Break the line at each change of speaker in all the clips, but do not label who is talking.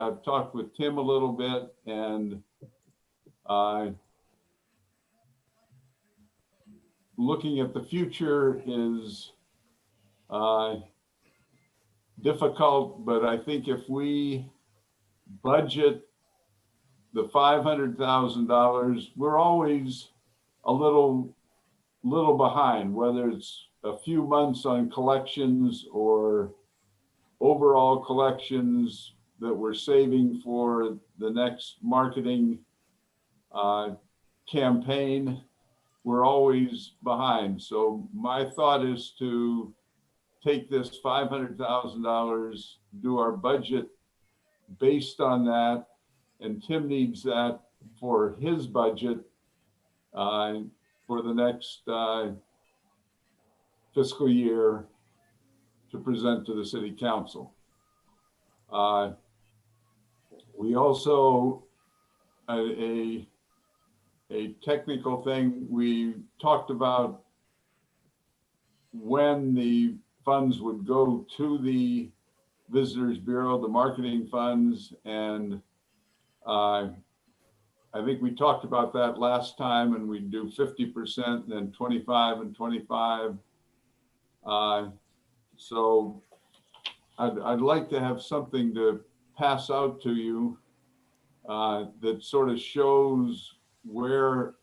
I've talked with Tim a little bit, and looking at the future is difficult, but I think if we budget the $500,000, we're always a little behind, whether it's a few months on collections or overall collections that we're saving for the next marketing campaign. We're always behind. So my thought is to take this $500,000, do our budget based on that, and Tim needs that for his budget for the next fiscal year to present to the city council. We also, a technical thing, we talked about when the funds would go to the Visitors Bureau, the marketing funds, and I think we talked about that last time, and we'd do 50%, then 25 and 25. So I'd like to have something to pass out to you that sort of shows where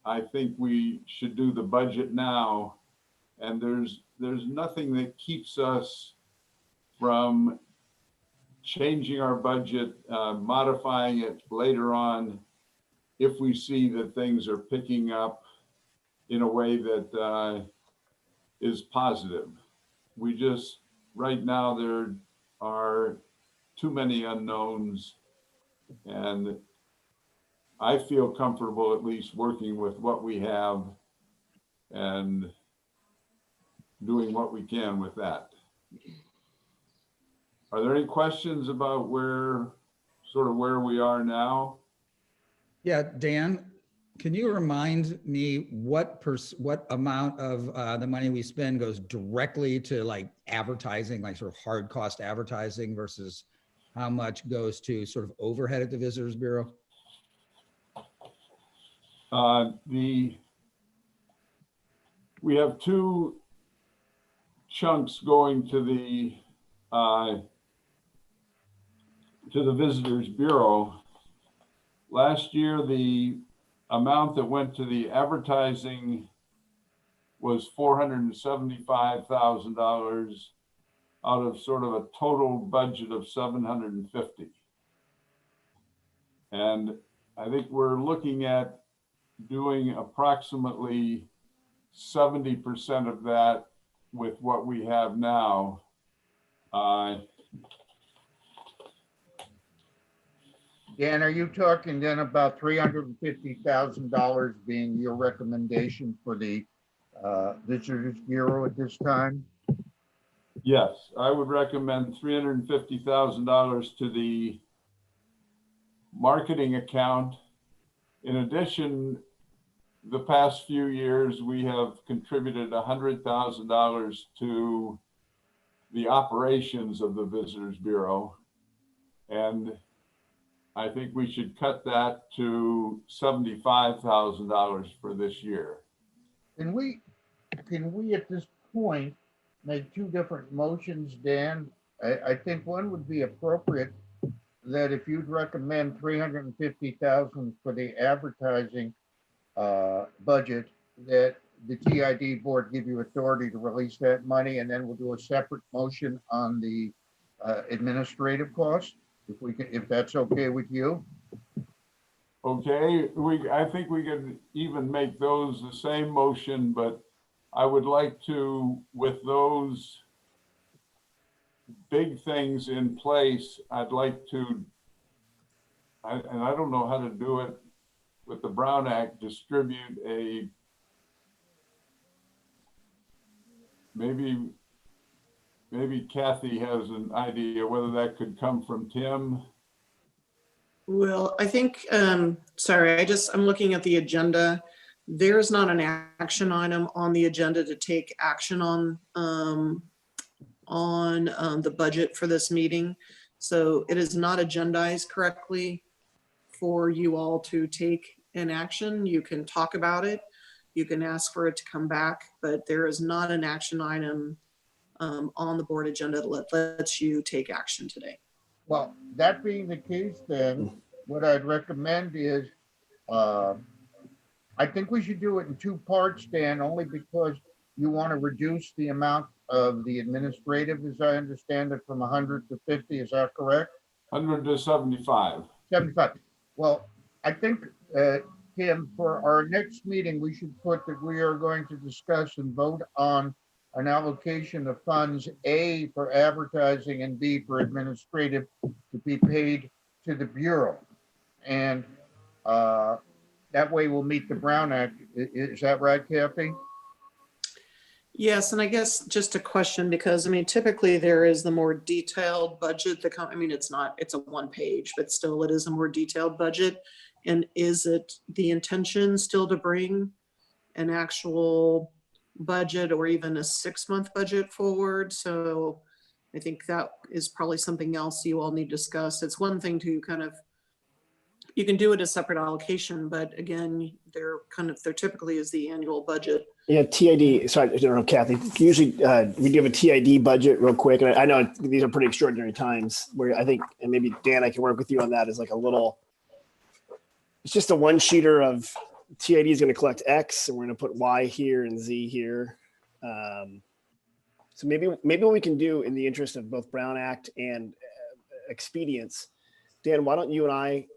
I think we should do the budget now. And there's nothing that keeps us from changing our budget, modifying it later on if we see that things are picking up in a way that is positive. We just, right now, there are too many unknowns, and I feel comfortable at least working with what we have and doing what we can with that. Are there any questions about where we are now?
Yeah, Dan, can you remind me what amount of the money we spend goes directly to like advertising, like sort of hard cost advertising, versus how much goes to sort of overhead at the Visitors Bureau?
We have two chunks going to the Visitors Bureau. Last year, the amount that went to the advertising was $475,000 out of sort of a total budget of $750,000. And I think we're looking at doing approximately 70% of that with what we have now.
Dan, are you talking then about $350,000 being your recommendation for the Visitors Bureau at this time?
Yes, I would recommend $350,000 to the marketing account. In addition, the past few years, we have contributed $100,000 to the operations of the Visitors Bureau. And I think we should cut that to $75,000 for this year.
Can we at this point make two different motions, Dan? I think one would be appropriate, that if you'd recommend $350,000 for the advertising budget, that the TID board give you authority to release that money, and then we'll do a separate motion on the administrative cost, if that's okay with you.
Okay, I think we could even make those the same motion, but I would like to, with those big things in place, I'd like to, and I don't know how to do it with the Brown Act, distribute a, maybe Kathy has an idea whether that could come from Tim.
Well, I think, sorry, I'm looking at the agenda. There's not an action item on the agenda to take action on the budget for this meeting. So it is not agendized correctly for you all to take an action. You can talk about it. You can ask for it to come back, but there is not an action item on the board agenda that lets you take action today.
Well, that being the case, then what I'd recommend is, I think we should do it in two parts, Dan, only because you want to reduce the amount of the administrative, as I understand it, from 100 to 50. Is that correct?
100 to 75.
75. Well, I think, Kim, for our next meeting, we should put that we are going to discuss and vote on an allocation of funds, A, for advertising and B, for administrative, to be paid to the Bureau. And that way we'll meet the Brown Act. Is that right, Kathy?
Yes, and I guess just a question, because I mean, typically there is the more detailed budget, I mean, it's a one page, but still it is a more detailed budget. And is it the intention still to bring an actual budget or even a 6-month budget forward? So I think that is probably something else you all need to discuss. It's one thing to kind of, you can do it as separate allocation, but again, there typically is the annual budget.
Yeah, TID, sorry, I don't know, Kathy, usually we do have a TID budget real quick. And I know these are pretty extraordinary times where I think, and maybe Dan, I can work with you on that as like a little, it's just a one sheeter of TID is going to collect X and we're going to put Y here and Z here. So maybe what we can do in the interest of both Brown Act and expedience, Dan, why don't you and I,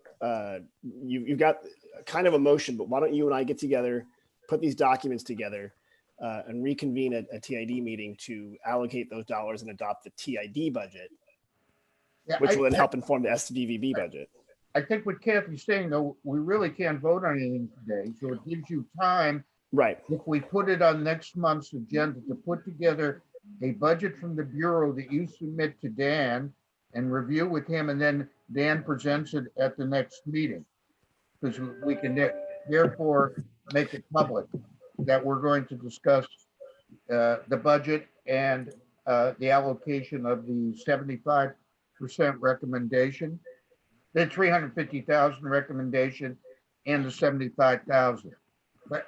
you've got kind of a motion, but why don't you and I get together, put these documents together and reconvene a TID meeting to allocate those dollars and adopt the TID budget,
Yeah,
which will then help inform the SVVB budget.
I think what Kathy's saying, though, we really can't vote on anything today. So it gives you time,
Right.
if we put it on next month's agenda, to put together a budget from the Bureau that you submit to Dan and review with him, and then Dan presents it at the next meeting. Because we can therefore make it public that we're going to discuss the budget and the allocation of the 75% recommendation, the 350,000 recommendation, and the 75,000.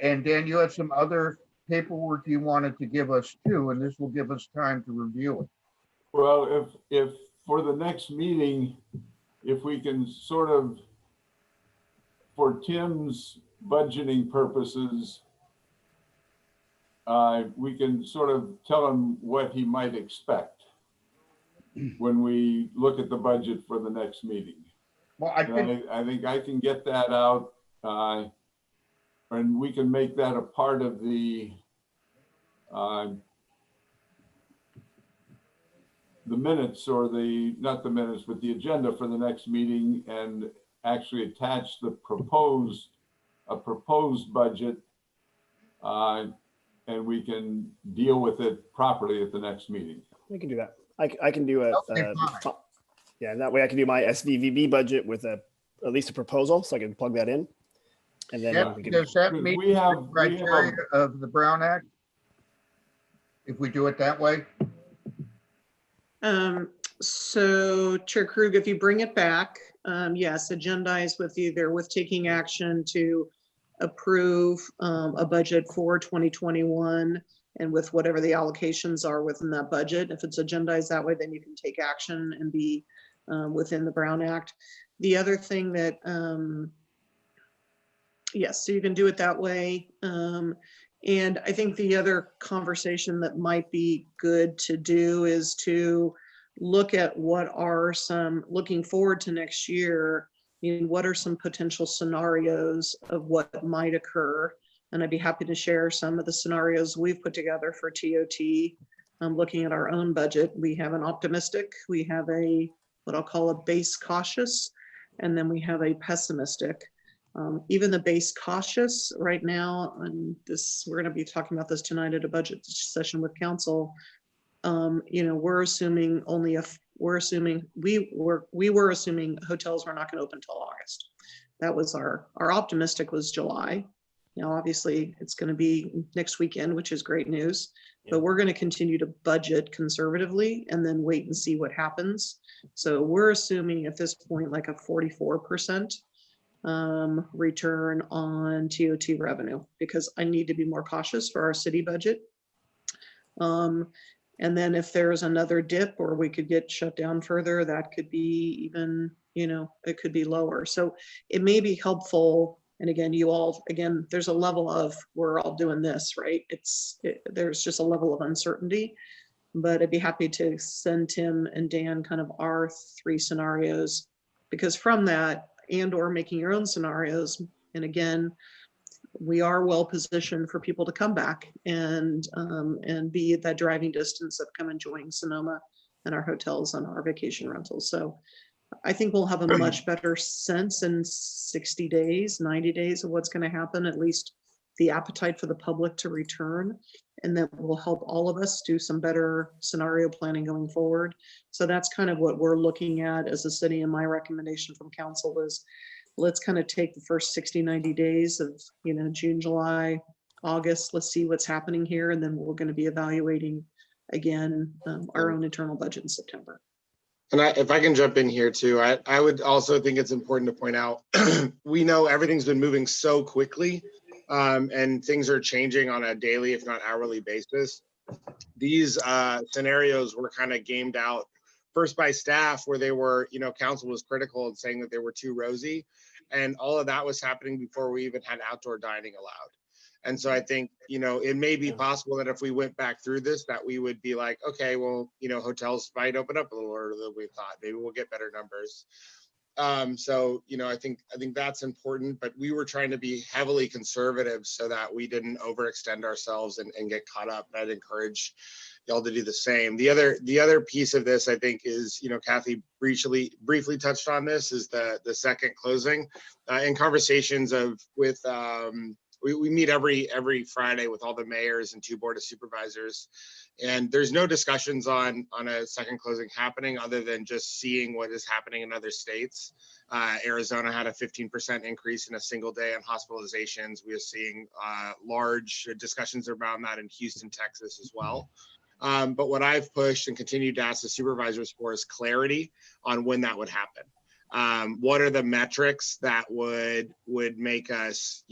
And Dan, you had some other paperwork you wanted to give us too, and this will give us time to review it.
Well, if for the next meeting, if we can sort of, for Tim's budgeting purposes, we can sort of tell him what he might expect when we look at the budget for the next meeting.
Well, I think,
I think I can get that out, and we can make that a part of the minutes, or not the minutes, but the agenda for the next meeting, and actually attach the proposed budget, and we can deal with it properly at the next meeting.
We can do that. I can do
Okay, fine.
yeah, and that way I can do my SVVB budget with at least a proposal, so I can plug that in. And then
yeah,
we can,
does that meet
We have-
the criteria of the Brown Act? If we do it that way?
So Chair Krug, if you bring it back, yes, agendize with either with taking action to approve a budget for 2021 and with whatever the allocations are within that budget. If it's agendized that way, then you can take action and be within the Brown Act. The other thing that, yes, so you can do it that way. And I think the other conversation that might be good to do is to look at what are some, looking forward to next year, what are some potential scenarios of what might occur? And I'd be happy to share some of the scenarios we've put together for TOT. Looking at our own budget, we have an optimistic, we have a, what I'll call a base cautious, and then we have a pessimistic. Even the base cautious right now, and this, we're going to be talking about this tonight at a budget session with council. We're assuming we were assuming hotels were not going to open until August. That was our optimistic was July. Now, obviously, it's going to be next weekend, which is great news. but we're going to continue to budget conservatively and then wait and see what happens. So we're assuming at this point like a 44% return on TOT revenue, because I need to be more cautious for our city budget. And then if there's another dip or we could get shut down further, that could be even, it could be lower. So it may be helpful. And again, there's a level of, we're all doing this, right? There's just a level of uncertainty, but I'd be happy to send Tim and Dan kind of our 3 scenarios, because from that, and or making your own scenarios. And again, we are well positioned for people to come back and be at that driving distance of come enjoying Sonoma and our hotels and our vacation rentals. So I think we'll have a much better sense in 60 days, 90 days of what's going to happen, at least the appetite for the public to return. And that will help all of us do some better scenario planning going forward. So that's kind of what we're looking at as a city. And my recommendation from council is, let's kind of take the first 60, 90 days of, June, July, August. Let's see what's happening here. And then we're going to be evaluating again, our own internal budget in September.
And if I can jump in here too, I would also think it's important to point out, we know everything's been moving so quickly and things are changing on a daily, if not hourly basis. These scenarios were kind of gamed out first by staff where they were, council was critical and saying that they were too rosy. And all of that was happening before we even had outdoor dining allowed. And so I think, it may be possible that if we went back through this, that we would be like, okay, well, hotels might open up a little earlier than we thought. Maybe we'll get better numbers. So, I think that's important, but we were trying to be heavily conservative so that we didn't overextend ourselves and get caught up. And I'd encourage y'all to do the same. The other piece of this, I think, is, Kathy briefly touched on this, is the second closing. In conversations with we meet every Friday with all the mayors and 2 board of supervisors, and there's no discussions on a second closing happening other than just seeing what is happening in other states. Arizona had a 15% increase in a single day on hospitalizations. We are seeing large discussions around that in Houston, Texas as well. But what I've pushed and continued to ask the supervisors for is clarity on when that would happen. What are the metrics that would make us,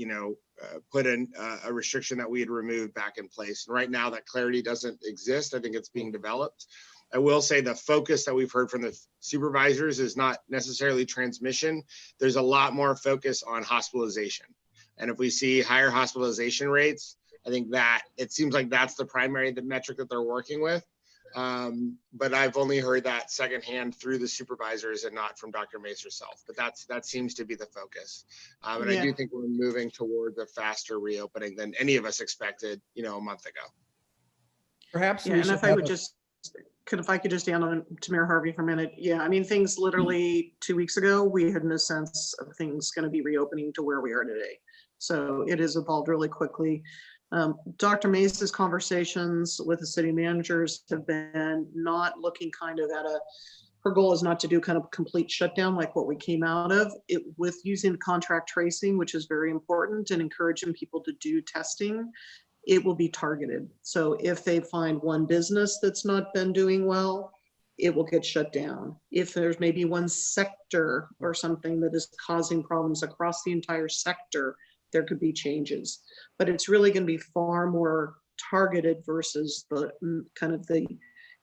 put in a restriction that we had removed back in place? And right now that clarity doesn't exist. I think it's being developed. I will say the focus that we've heard from the supervisors is not necessarily transmission. There's a lot more focus on hospitalization. And if we see higher hospitalization rates, I think that it seems like that's the primary metric that they're working with. But I've only heard that secondhand through the supervisors and not from Dr. Mace herself. But that seems to be the focus. And I do think we're moving towards a faster reopening than any of us expected, a month ago.
Perhaps
Yeah,
we
and
should
if I could just stand on to Mayor Harvey for a minute. Yeah, I mean, things literally 2 weeks ago, we had no sense of things going to be reopening to where we are today. So it has evolved really quickly. Dr. Mace's conversations with the city managers have been not looking kind of at her goal is not to do kind of complete shutdown like what we came out of it with, using contract tracing, which is very important, and encouraging people to do testing. It will be targeted. So if they find one business that's not been doing well, it will get shut down. If there's maybe one sector or something that is causing problems across the entire sector, there could be changes. But it's really going to be far more targeted versus the kind of the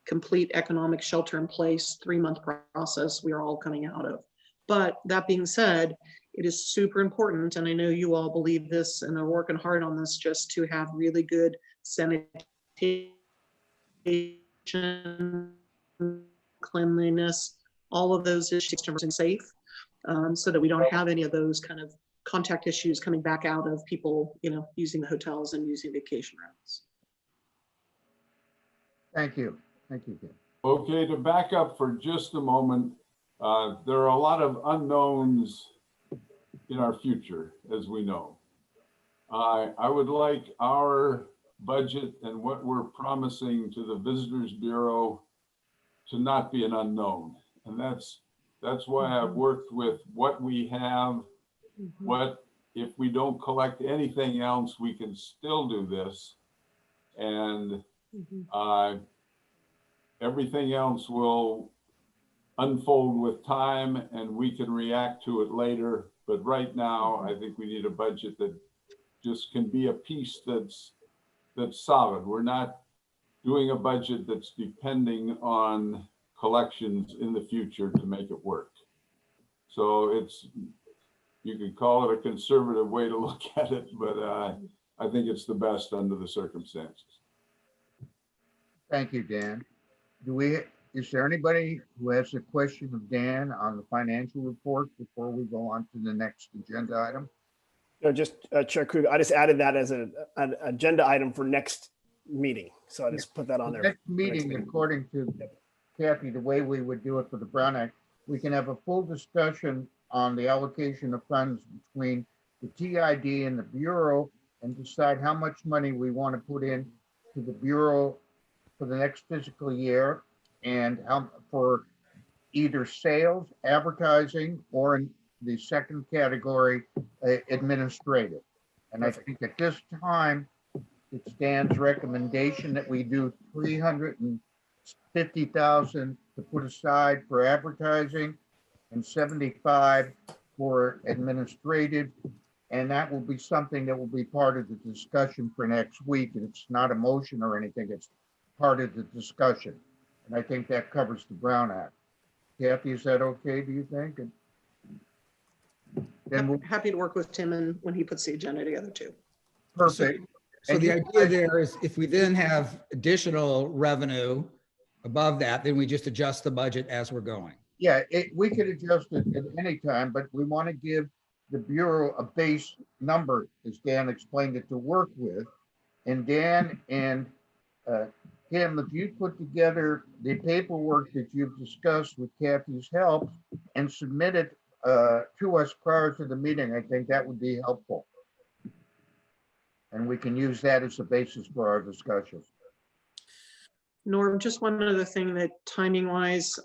complete economic shelter in place 3-month process we are all coming out of. But that being said, it is super important, and I know you all believe this and are working hard on this, just to have really good sanitation, cleanliness, all of those issues to be safe, so that we don't have any of those kind of contact issues coming back out of people, using the hotels and using vacation rentals.
Thank you. Thank you, Kim.
Okay, to back up for just a moment, there are a lot of unknowns in our future, as we know. I would like our budget and what we're promising to the Visitors Bureau to not be an unknown. And that's why I've worked with what we have. What if we don't collect anything else, we can still do this. And
Mhm.
Everything else will unfold with time and we can react to it later. But right now, I think we need a budget that just can be a piece that's solid. We're not doing a budget that's depending on collections in the future to make it work. So you could call it a conservative way to look at it, but I think it's the best under the circumstances.
Thank you, Dan. Is there anybody who has a question of Dan on the financial report before we go on to the next agenda item?
No, just Chair Krug, I just added that as an agenda item for next meeting. So I just put that on
The
there.
next meeting, according to Kathy, the way we would do it for the Brown Act, we can have a full discussion on the allocation of funds between the TID and the Bureau and decide how much money we want to put in to the Bureau for the next fiscal year and how for either sales, advertising, or in the second category, administrative. And I think at this time, it stands recommendation that we do 350,000 to put aside for advertising and 75 for administrative. And that will be something that will be part of the discussion for next week. And it's not a motion or anything, it's part of the discussion. And I think that covers the Brown Act. Kathy, is that okay, do you think? And then we'll,
Happy to work with Tim and when he puts the agenda together too.
perfect.
So
And
the
you
idea
guys-
there is if we then have additional revenue above that, then we just adjust the budget as we're going.
Yeah, we could adjust it at any time, but we want to give the Bureau a base number, as Dan explained it, to work with. And Dan and Kim, if you put together the paperwork that you've discussed with Kathy's help and submit it to us prior to the meeting, I think that would be helpful. And we can use that as a basis for our discussion.
Norm, just one other thing that timing wise,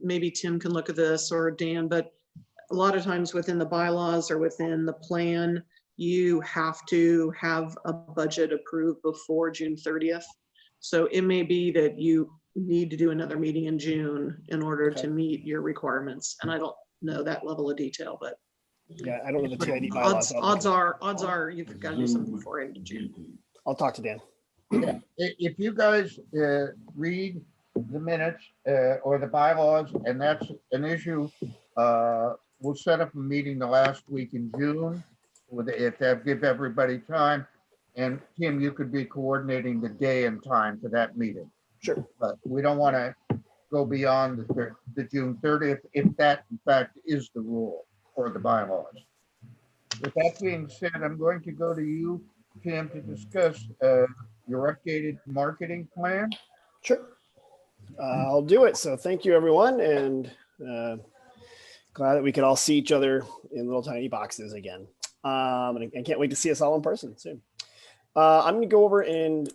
maybe Tim can look at this or Dan, but a lot of times within the bylaws or within the plan, you have to have a budget approved before June 30th. So it may be that you need to do another meeting in June in order to meet your requirements. And I don't know that level of detail, but
Yeah, I don't know the TID bylaws.
odds are you've got to do something before end of June.
I'll talk to Dan.
Yeah, if you guys read the minutes or the bylaws, and that's an issue, we'll set up a meeting the last week in June if that give everybody time. And Tim, you could be coordinating the day and time for that meeting.
Sure.
But we don't want to go beyond the June 30th, if that in fact is the rule or the bylaws. With that being said, I'm going to go to you, Tim, to discuss your updated marketing plan.
Sure. I'll do it. So thank you, everyone. And glad that we could all see each other in little tiny boxes again. And I can't wait to see us all in person soon. I'm going to go over and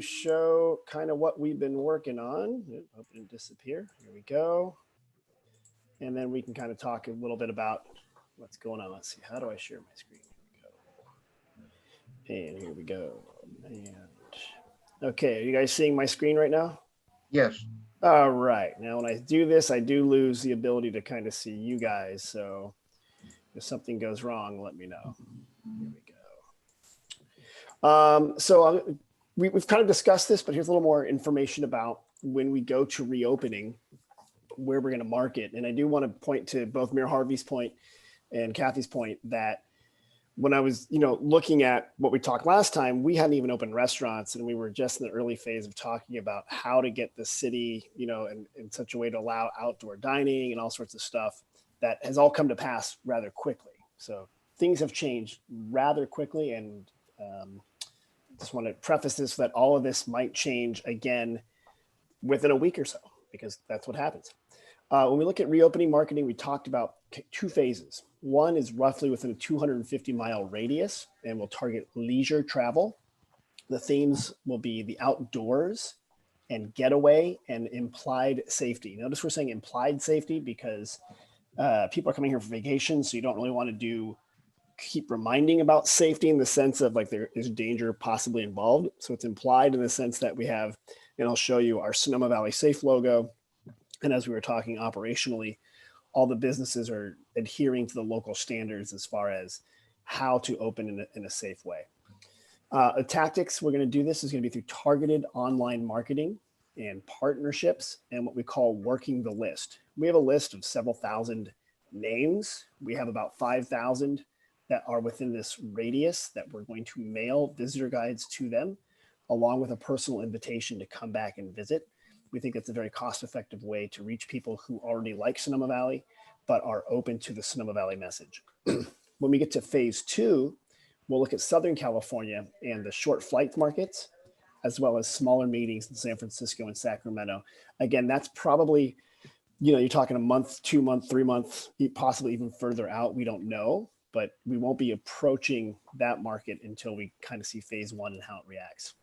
show kind of what we've been working on. Hope it didn't disappear. Here we go. And then we can kind of talk a little bit about what's going on. Let's see. How do I share my screen? And here we go. And okay, are you guys seeing my screen right now?
Yes.
All right. Now, when I do this, I do lose the ability to kind of see you guys. So if something goes wrong, let me know. Here we go. We've kind of discussed this, but here's a little more information about when we go to reopening, where we're going to market. And I do want to point to both Mayor Harvey's point and Kathy's point that when I was, looking at what we talked last time, we hadn't even opened restaurants, and we were just in the early phase of talking about how to get the city, in such a way to allow outdoor dining and all sorts of stuff that has all come to pass rather quickly. So things have changed rather quickly, and just want to preface this that all of this might change again within a week or so, because that's what happens. When we look at reopening marketing, we talked about two phases. One is roughly within a 250-mile radius and will target leisure travel. The themes will be the outdoors and getaway and implied safety. Notice we're saying implied safety because people are coming here for vacation, so you don't really want to do keep reminding about safety in the sense of like there is danger possibly involved. So it's implied in the sense that we have, and I'll show you our Sonoma Valley Safe logo. And as we were talking operationally, all the businesses are adhering to the local standards as far as how to open in a safe way. Tactics we're going to do this is going to be through targeted online marketing and partnerships and what we call working the list. We have a list of several thousand names. We have about 5,000 that are within this radius that we're going to mail visitor guides to them, along with a personal invitation to come back and visit. We think it's a very cost-effective way to reach people who already like Sonoma Valley, but are open to the Sonoma Valley message. When we get to phase 2, we'll look at Southern California and the short flight markets, as well as smaller meetings in San Francisco and Sacramento. Again, that's probably, you're talking a month, 2 month, 3 month, possibly even further out. We don't know, but we won't be approaching that market until we kind of see phase 1 and how it reacts.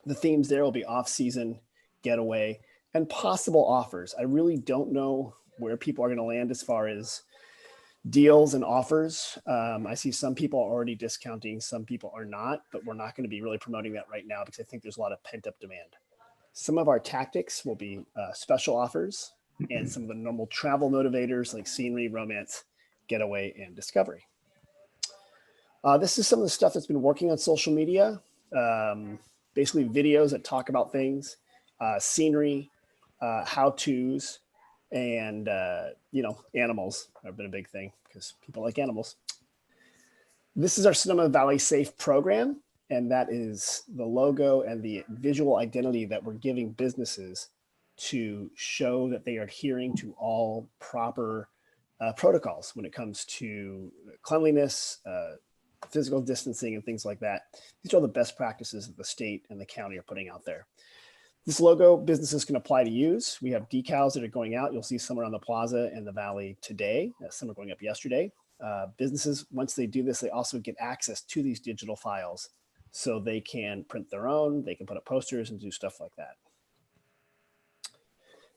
The themes there will be off-season, getaway, and possible offers. I really don't know where people are going to land as far as deals and offers. I see some people are already discounting, some people are not, but we're not going to be really promoting that right now because I think there's a lot of pent-up demand. Some of our tactics will be special offers and some of the normal travel motivators like scenery, romance, getaway, and discovery. This is some of the stuff that's been working on social media. Basically videos that talk about things, scenery, how-tos, and animals have been a big thing because people like animals. This is our Sonoma Valley Safe program, and that is the logo and the visual identity that we're giving businesses to show that they are adhering to all proper protocols when it comes to cleanliness, physical distancing, and things like that. These are all the best practices that the state and the county are putting out there. This logo businesses can apply to use. We have decals that are going out. You'll see some around the plaza and the valley today. Some are going up yesterday. Businesses, once they do this, they also get access to these digital files so they can print their own, they can put up posters and do stuff like that.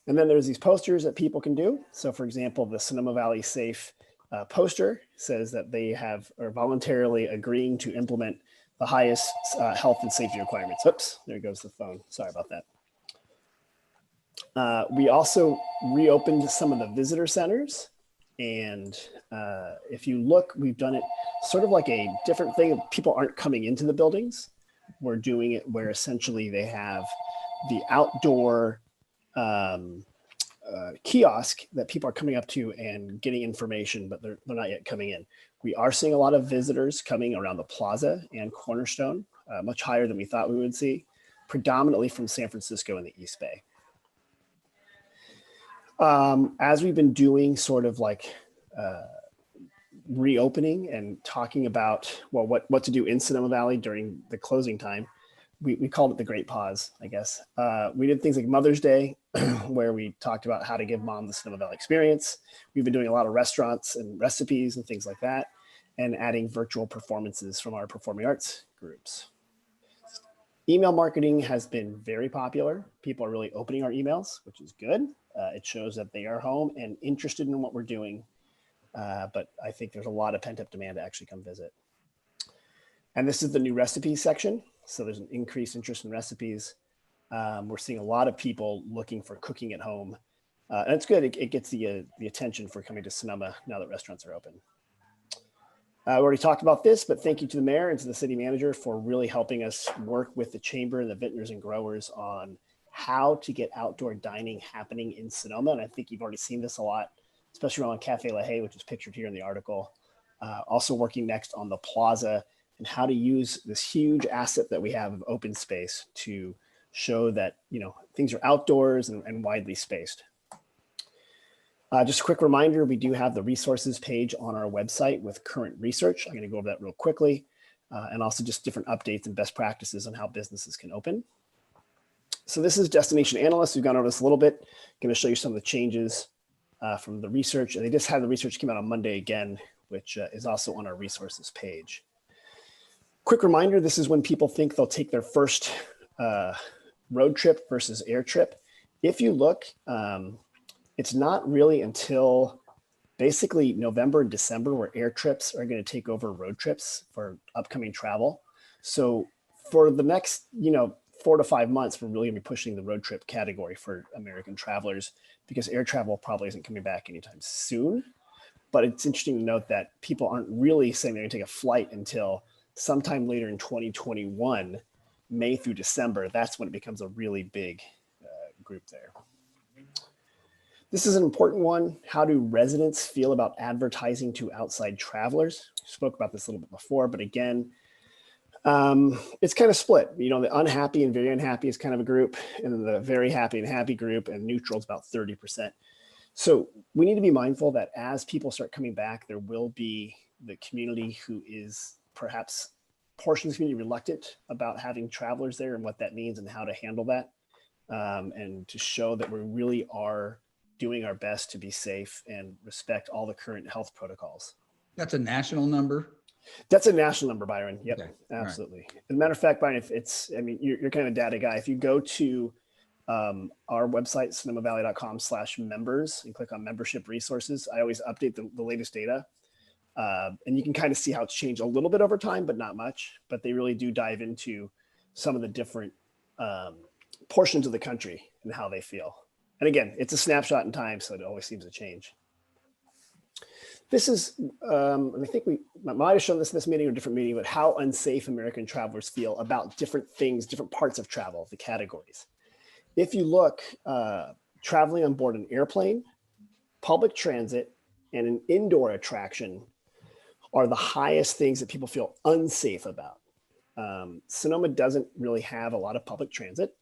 And then there's these posters that people can do. So for example, the Sonoma Valley Safe poster says that they are voluntarily agreeing to implement the highest health and safety requirements. Oops, there goes the phone. Sorry about that. We also reopened some of the visitor centers. And if you look, we've done it sort of like a different thing. People aren't coming into the buildings. We're doing it where essentially they have the outdoor kiosk that people are coming up to and getting information, but they're not yet coming in. We are seeing a lot of visitors coming around the plaza and Cornerstone, much higher than we thought we would see, predominantly from San Francisco and the East Bay. As we've been doing sort of like reopening and talking about, well, what to do in Sonoma Valley during the closing time, we called it the Great Pause, I guess. We did things like Mother's Day, where we talked about how to give mom the Sonoma Valley experience. We've been doing a lot of restaurants and recipes and things like that, and adding virtual performances from our performing arts groups. Email marketing has been very popular. People are really opening our emails, which is good. It shows that they are home and interested in what we're doing. But I think there's a lot of pent-up demand to actually come visit. And this is the new recipes section. So there's an increased interest in recipes. We're seeing a lot of people looking for cooking at home. And it's good. It gets the attention for coming to Sonoma now that restaurants are open. We already talked about this, but thank you to the mayor and to the city manager for really helping us work with the chamber and the vintners and growers on how to get outdoor dining happening in Sonoma. And I think you've already seen this a lot, especially around Cafe La Haye, which is pictured here in the article. Also working next on the plaza and how to use this huge asset that we have of open space to show that, things are outdoors and widely spaced. Just a quick reminder, we do have the resources page on our website with current research. I'm going to go over that real quickly, and also just different updates and best practices on how businesses can open. So this is Destination Analyst. We've gone over this a little bit. Going to show you some of the changes from the research. And they just had the research came out on Monday again, which is also on our resources page. Quick reminder, this is when people think they'll take their first road trip versus air trip. If you look, it's not really until basically November and December, where air trips are going to take over road trips for upcoming travel. So for the next, 4 to 5 months, we're really going to be pushing the road trip category for American travelers because air travel probably isn't coming back anytime soon. But it's interesting to note that people aren't really saying they're going to take a flight until sometime later in 2021, May through December. That's when it becomes a really big group there. This is an important one. How do residents feel about advertising to outside travelers? We spoke about this a little bit before, but again, it's kind of split. The unhappy and very unhappy is kind of a group, and then the very happy and happy group, and neutral is about 30%. So we need to be mindful that as people start coming back, there will be the community who is perhaps portions of the community reluctant about having travelers there and what that means and how to handle that, and to show that we really are doing our best to be safe and respect all the current health protocols. That's
a national number?
That's a national number, Byron. Yep,
okay.
Absolutely. Right. As a matter of fact, Byron, you're kind of a data guy. If you go to our website, sonomavalley.com/members, and click on membership resources, I always update the latest data. And you can kind of see how it's changed a little bit over time, but not much. But they really do dive into some of the different portions of the country and how they feel. And again, it's a snapshot in time, so it always seems to change. This is, I think we might have shown this meeting or a different meeting, but how unsafe American travelers feel about different things, different parts of travel, the categories. If you look, traveling on board an airplane, public transit, and an indoor attraction are the highest things that people feel unsafe about. Sonoma doesn't really have a lot of public transit.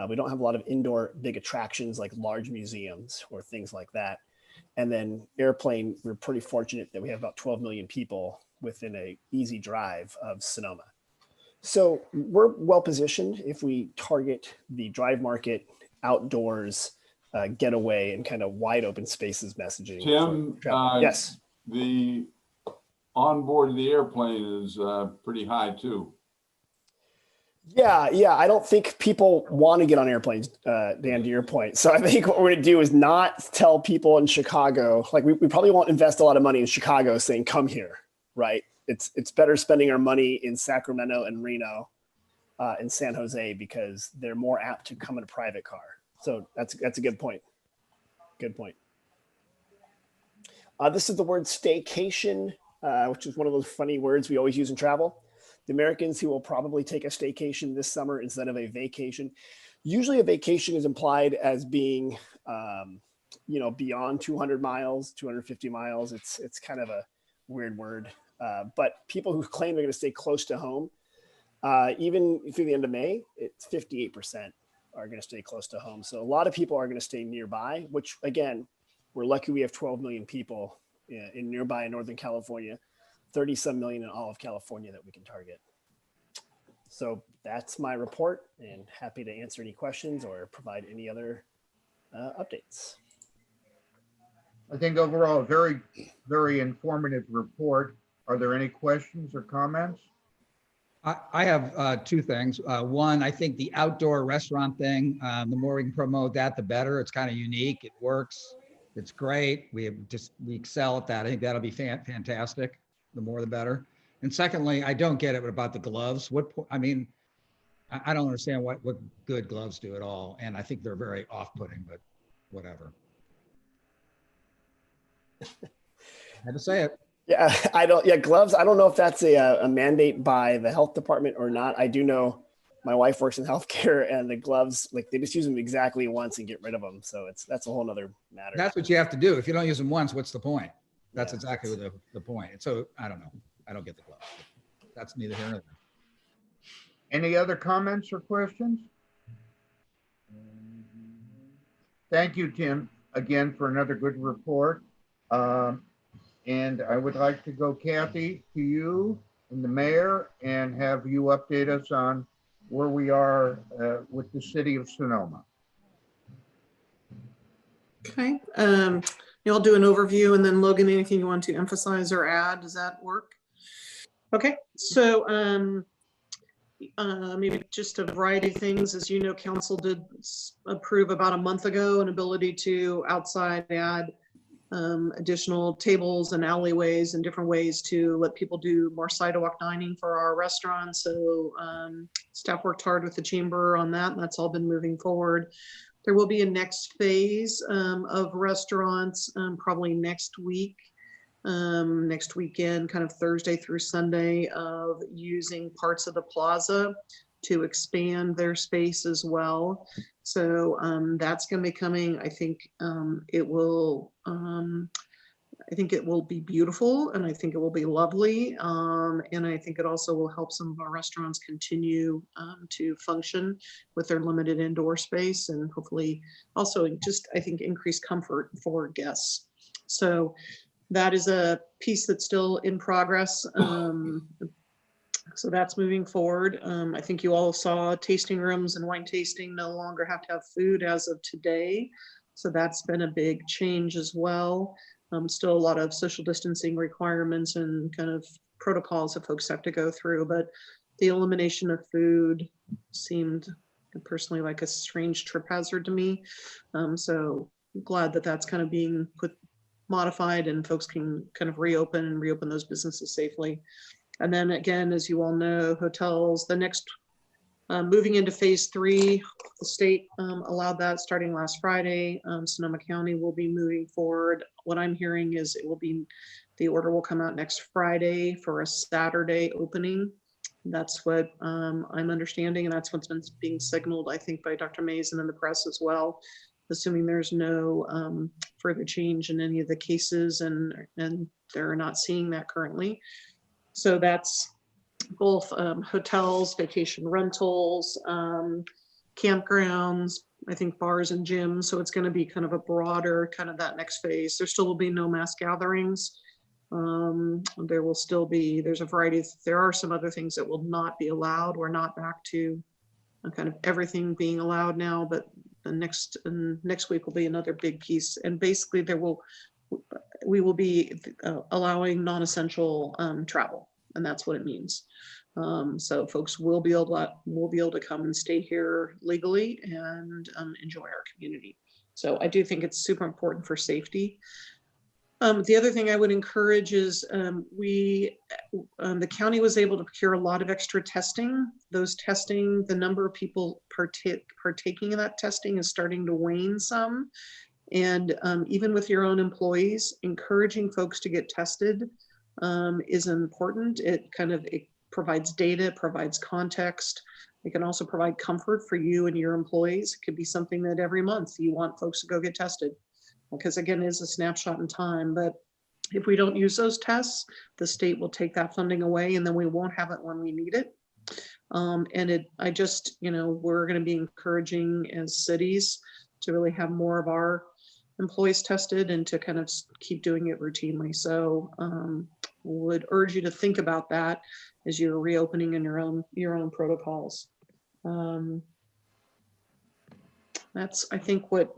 We don't have a lot of indoor big attractions like large museums or things like that. And then airplane, we're pretty fortunate that we have about 12 million people within an easy drive of Sonoma. So we're well positioned if we target the drive market, outdoors, getaway, and kind of wide open spaces messaging.
Tim,
yes.
The onboard of the airplane is pretty high too.
Yeah. I don't think people want to get on airplanes, Dan, to your point. So I think what we're going to do is not tell people in Chicago, like we probably won't invest a lot of money in Chicago saying, come here, right? It's better spending our money in Sacramento and Reno and San Jose because they're more apt to come in a private car. So that's a good point. Good point. This is the word staycation, which is one of those funny words we always use in travel. The Americans who will probably take a staycation this summer instead of a vacation. Usually a vacation is implied as being, beyond 200 miles, 250 miles. It's kind of a weird word. But people who claim they're going to stay close to home, even through the end of May, it's 58% are going to stay close to home. So a lot of people are going to stay nearby, which again, we're lucky we have 12 million people in nearby Northern California. 30-some million in all of California that we can target. So that's my report, and happy to answer any questions or provide any other updates.
I think overall, a very, very informative report. Are there any questions or comments?
I have two things. One, I think the outdoor restaurant thing, the more we can promote that, the better. It's kind of unique. It works. It's great. We excel at that. I think that'll be fantastic. The more the better. And secondly, I don't get it about the gloves. I don't understand what good gloves do at all. And I think they're very off-putting, but whatever. I had to say it.
Yeah, gloves. I don't know if that's a mandate by the health department or not. I do know my wife works in healthcare, and the gloves, like they just use them exactly once and get rid of them. So that's a whole nother matter.
That's what you have to do. If you don't use them once, what's the point? That's exactly the point. And so I don't know. I don't get the gloves. That's neither here nor there.
Any other comments or questions? Thank you, Tim, again for another good report. And I would like to go, Kathy, to you and the mayor and have you update us on where we are with the city of Sonoma.
Okay. I'll do an overview, and then Logan, anything you want to emphasize or add, does that work? Okay, so maybe just a variety of things. As you know, council did approve about a month ago an ability to outside add additional tables and alleyways and different ways to let people do more sidewalk dining for our restaurants. So staff worked hard with the chamber on that, and that's all been moving forward. There will be a next phase of restaurants probably next week, next weekend, kind of Thursday through Sunday, of using parts of the plaza to expand their space as well. So that's going to be coming. I think it will. I think it will be beautiful, and I think it will be lovely, and I think it also will help some of our restaurants continue to function with their limited indoor space, and hopefully also just, I think, increase comfort for guests. So that is a piece that's still in progress. So that's moving forward. I think you all saw tasting rooms and wine tasting no longer have to have food as of today. So that's been a big change as well. Still a lot of social distancing requirements and kind of protocols that folks have to go through, but the elimination of food seemed personally like a strange trip hazard to me. So glad that that's kind of being modified and folks can kind of reopen those businesses safely. And then again, as you all know, hotels, the next moving into phase 3, the state allowed that starting last Friday. Sonoma County will be moving forward. What I'm hearing is the order will come out next Friday for a Saturday opening. That's what I'm understanding, and that's what's been being signaled, I think, by Dr. Mason in the press as well, assuming there's no further change in any of the cases, and they're not seeing that currently. So that's both hotels, vacation rentals, campgrounds, I think bars and gyms. So it's going to be kind of a broader kind of that next phase. There still will be no mass gatherings. There will still be, there's a variety of, there are some other things that will not be allowed. We're not back to kind of everything being allowed now, but the next week will be another big piece. And basically we will be allowing non-essential travel, and that's what it means. So folks will be able to come and stay here legally and enjoy our community. So I do think it's super important for safety. The other thing I would encourage is the county was able to procure a lot of extra testing. Those testing, the number of people partaking in that testing is starting to wane some. And even with your own employees, encouraging folks to get tested is important. It provides data, provides context. It can also provide comfort for you and your employees. It could be something that every month you want folks to go get tested, because again, it is a snapshot in time. But if we don't use those tests, the state will take that funding away, and then we won't have it when we need it. We're going to be encouraging as cities to really have more of our employees tested and to kind of keep doing it routinely. So would urge you to think about that as you're reopening in your own protocols. That's, I think, what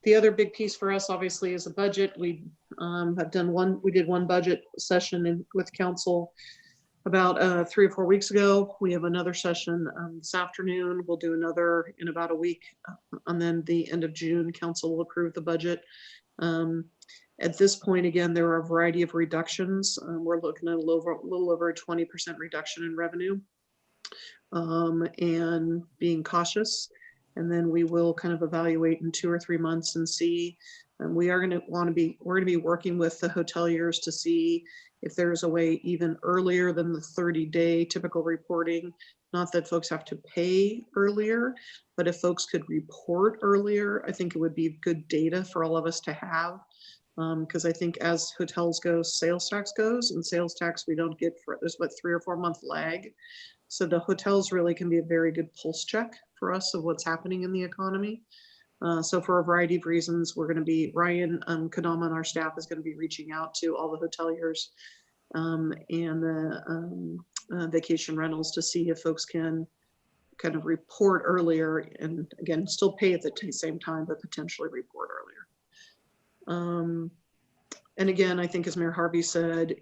the other big piece for us obviously is a budget. We did one budget session with council about 3 or 4 weeks ago. We have another session this afternoon. We'll do another in about a week, and then the end of June, council will approve the budget. At this point, again, there are a variety of reductions. We're looking at a little over a 20% reduction in revenue, and being cautious. And then we will kind of evaluate in 2 or 3 months and see. And we're going to be working with the hoteliers to see if there is a way even earlier than the 30-day typical reporting. Not that folks have to pay earlier, but if folks could report earlier, I think it would be good data for all of us to have. Because I think as hotels go, sales tax goes, and sales tax we don't get for, there's about 3 or 4 month lag. So the hotels really can be a very good pulse check for us of what's happening in the economy. So for a variety of reasons, we're going to be, Ryan Kadama and our staff is going to be reaching out to all the hoteliers and the vacation rentals to see if folks can kind of report earlier, and again, still pay at the same time, but potentially report earlier. And again, I think as Mayor Harvey said,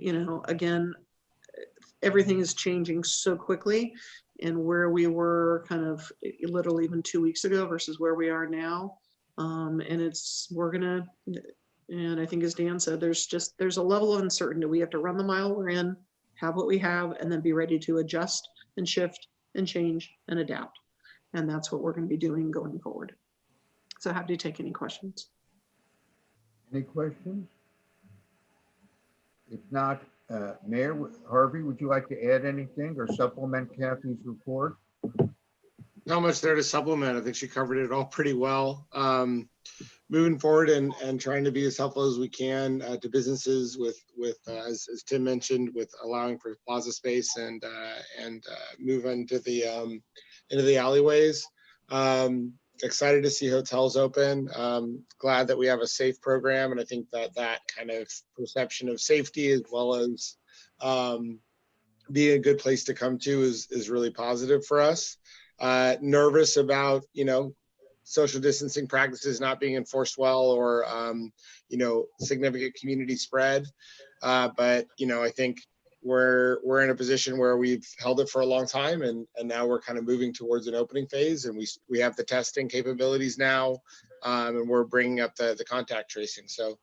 again, everything is changing so quickly, and where we were kind of literally even 2 weeks ago versus where we are now. And And I think as Dan said, there's a level of uncertainty. We have to run the mile we're in, have what we have, and then be ready to adjust and shift and change and adapt. And that's what we're going to be doing going forward. So happy to take any questions.
Any questions? If not, Mayor Harvey, would you like to add anything or supplement Kathy's report?
Not much there to supplement. I think she covered it all pretty well. Moving forward and trying to be as helpful as we can to businesses with as Tim mentioned, with allowing for plaza space and move into the alleyways. Excited to see hotels open. Glad that we have a safe program, and I think that kind of perception of safety as well as being a good place to come to is really positive for us. Nervous about social distancing practices not being enforced well, or significant community spread. But I think we're in a position where we've held it for a long time, and now we're kind of moving towards an opening phase, and we have the testing capabilities now, and we're bringing up the contact tracing. So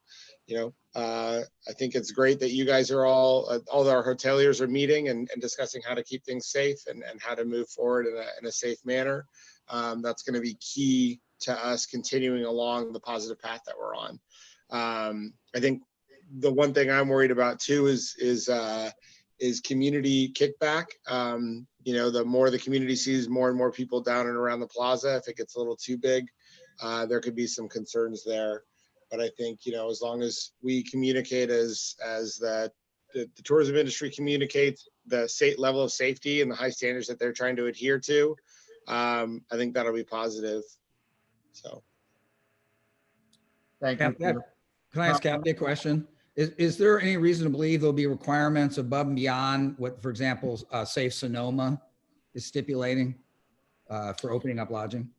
I think it's great that you guys are all our hoteliers are meeting and discussing how to keep things safe and how to move forward in a safe manner. That's going to be key to us continuing along the positive path that we're on. I think the one thing I'm worried about too is community kickback. The more the community sees more and more people down and around the plaza, if it gets a little too big, there could be some concerns there. But I think, as long as we communicate as the tourism industry communicates the state level of safety and the high standards that they're trying to adhere to, I think that'll be positive. So.
Thank you.
Can I ask Kathy a question? Is there any reason to believe there'll be requirements above and beyond what, for example, Safe Sonoma is stipulating for opening up lodging?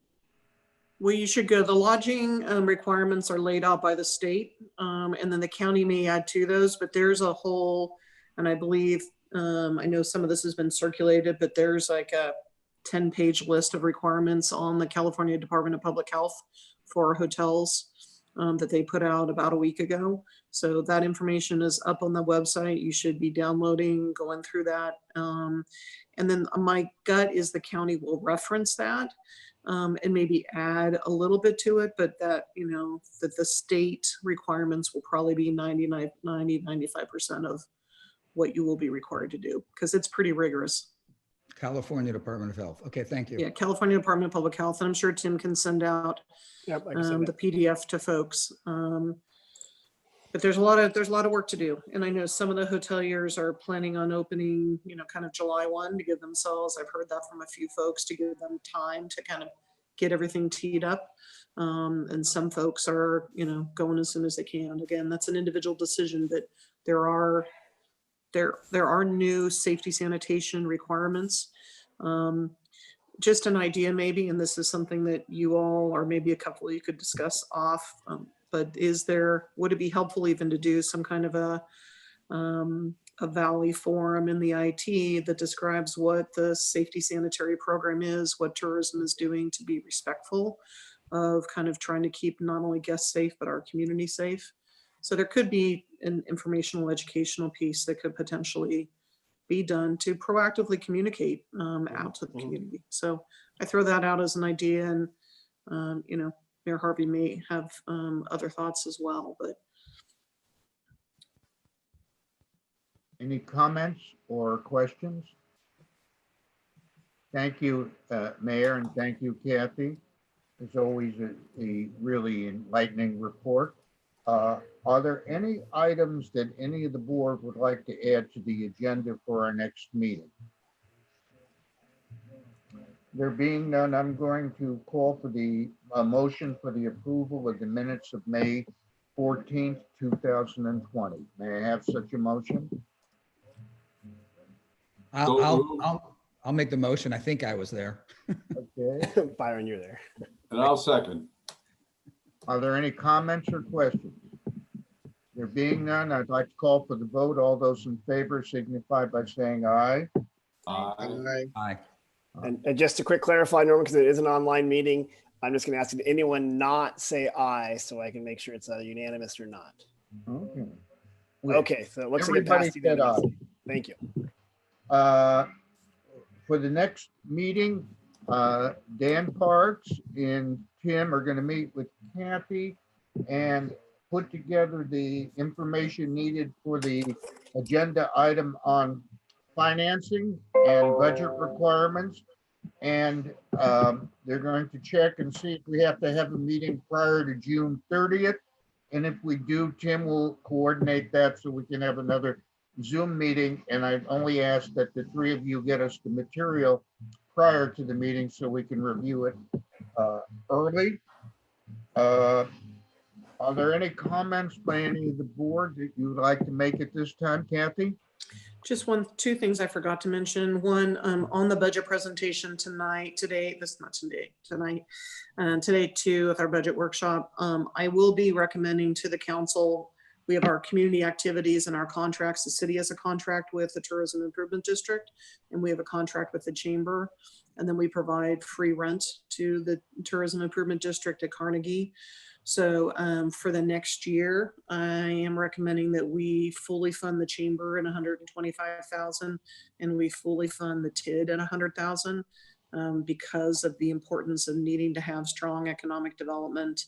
Well, you should go. The lodging requirements are laid out by the state, and then the county may add to those, but there's a whole, and I believe, I know some of this has been circulated, but there's like a 10-page list of requirements on the California Department of Public Health for hotels that they put out about a week ago. So that information is up on the website. You should be downloading, going through that. And then my gut is the county will reference that. And maybe add a little bit to it, but that, that the state requirements will probably be 95% of what you will be required to do, because it's pretty rigorous.
California Department of Health. Okay, thank you.
Yeah, California Department of Public Health. And I'm sure Tim can send out
Yep, I can send
the PDF to folks. But there's a lot of work to do. And I know some of the hoteliers are planning on opening, kind of July 1 to give themselves, I've heard that from a few folks, to give them time to kind of get everything teed up. And some folks are, going as soon as they can. Again, that's an individual decision, but there are new safety sanitation requirements. Just an idea maybe, and this is something that you all, or maybe a couple of you could discuss off, but would it be helpful even to do some kind of a Valley forum in the IT that describes what the safety sanitary program is, what tourism is doing to be respectful of kind of trying to keep not only guests safe, but our community safe. So there could be an informational educational piece that could potentially be done to proactively communicate out to the community. So I throw that out as an idea, and Mayor Harvey may have other thoughts as well. But
Any comments or questions? Thank you, Mayor, and thank you, Kathy. It's always a really enlightening report. Are there any items that any of the board would like to add to the agenda for our next meeting? There being none, I'm going to call for the motion for the approval of the minutes of May 14th, 2020. May I have such a motion?
I'll make the motion. I think I was there.
Okay.
Byron, you're there.
And I'll second.
Are there any comments or questions? There being none, I'd like to call for the vote. All those in favor signify by saying aye.
Aye.
Aye.
And just to quick clarify, Norman, because it is an online meeting, I'm just going to ask you, anyone not say aye so I can make sure it's unanimous or not.
Okay.
Okay, so it looks like it
Everybody
passed
said aye.
unanimously. Thank you.
For the next meeting, Dan Parks and Tim are going to meet with Kathy and put together the information needed for the agenda item on financing and budget requirements. And they're going to check and see if we have to have a meeting prior to June 30th. And if we do, Tim will coordinate that so we can have another Zoom meeting. And I only ask that the three of you get us the material prior to the meeting so we can review it early. Are there any comments by any of the board that you would like to make at this time, Kathy?
Just two things I forgot to mention. One, on the budget presentation tonight, today too, with our budget workshop, I will be recommending to the council, we have our community activities and our contracts. The city has a contract with the Tourism Improvement District, and we have a contract with the chamber. And then we provide free rent to the Tourism Improvement District at Carnegie. So for the next year, I am recommending that we fully fund the chamber at $125,000 and we fully fund the TID at $100,000 because of the importance of needing to have strong economic development,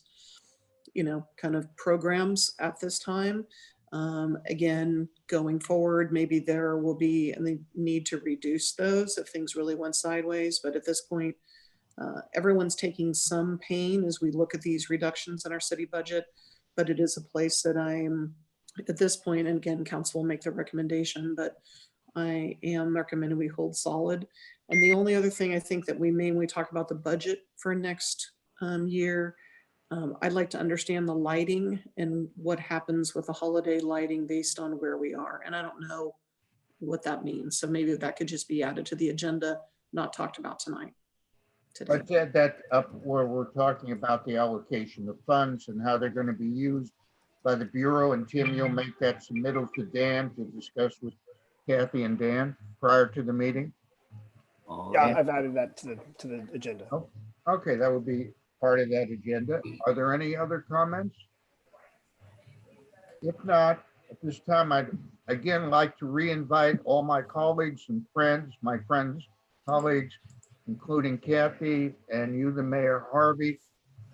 kind of programs at this time. Again, going forward, maybe there will be a need to reduce those if things really went sideways. But at this point, everyone's taking some pain as we look at these reductions in our city budget, but it is a place that I'm at this point, and again, council will make the recommendation, but I am recommending we hold solid. And the only other thing I think that when we talk about the budget for next year, I'd like to understand the lighting and what happens with the holiday lighting based on where we are. And I don't know what that means. So maybe that could just be added to the agenda, not talked about tonight.
I said that up where we're talking about the allocation of funds and how they're going to be used by the Bureau. And Tim, you'll make that submittal to Dan to discuss with Kathy and Dan prior to the meeting.
Yeah, I've added that to the agenda.
Oh, okay, that would be part of that agenda. Are there any other comments? If not, at this time, I'd again like to re-invite all my colleagues and friends, colleagues, including Kathy and you, the Mayor Harvey,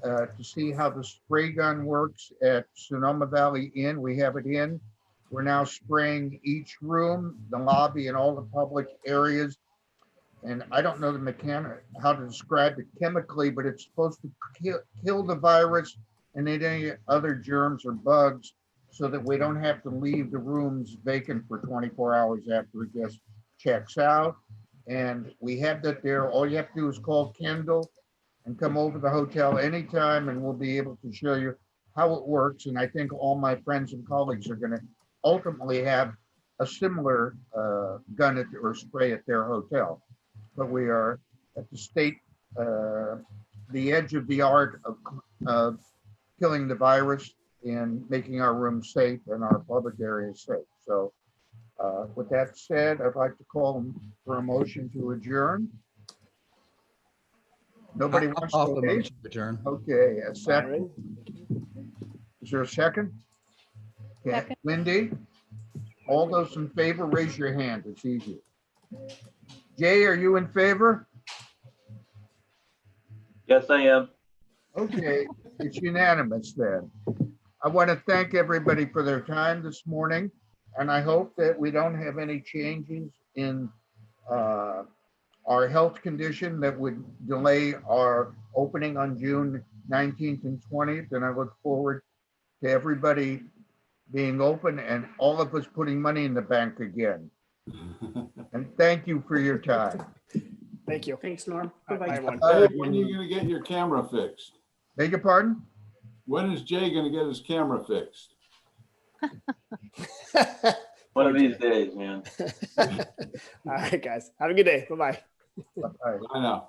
to see how the spray gun works at Sonoma Valley Inn. We have it in. We're now spraying each room, the lobby, and all the public areas. And I don't know the mechanic, how to describe it chemically, but it's supposed to kill the virus and any other germs or bugs so that we don't have to leave the rooms vacant for 24 hours after a guest checks out. And we have that there. All you have to do is call Kendall and come over to the hotel anytime, and we'll be able to show you how it works. And I think all my friends and colleagues are going to ultimately have a similar gun or spray at their hotel. But we are at the edge of the art of killing the virus and making our rooms safe and our public areas safe. So with that said, I'd like to call for a motion to adjourn. Nobody wants
Off
to
the
leave?
motion to adjourn.
Okay, a second.
Byron?
Is there a second? Okay,
Second.
Lindy? All those in favor, raise your hand. It's easy. Jay, are you in favor?
Yes, I am.
Okay, it's unanimous then. I want to thank everybody for their time this morning, and I hope that we don't have any changes in our health condition that would delay our opening on June 19th and 20th. And I look forward to everybody being open and all of us putting money in the bank again. And thank you for your time.
Thank you.
Thanks, Norm.
Bye,
Bye-bye.
everyone.
When are you gonna get your camera fixed?
Beg your pardon?
When is Jay gonna get his camera fixed?
One of these days, man.
All right, guys. Have a good day. Bye-bye.
Bye.
I know.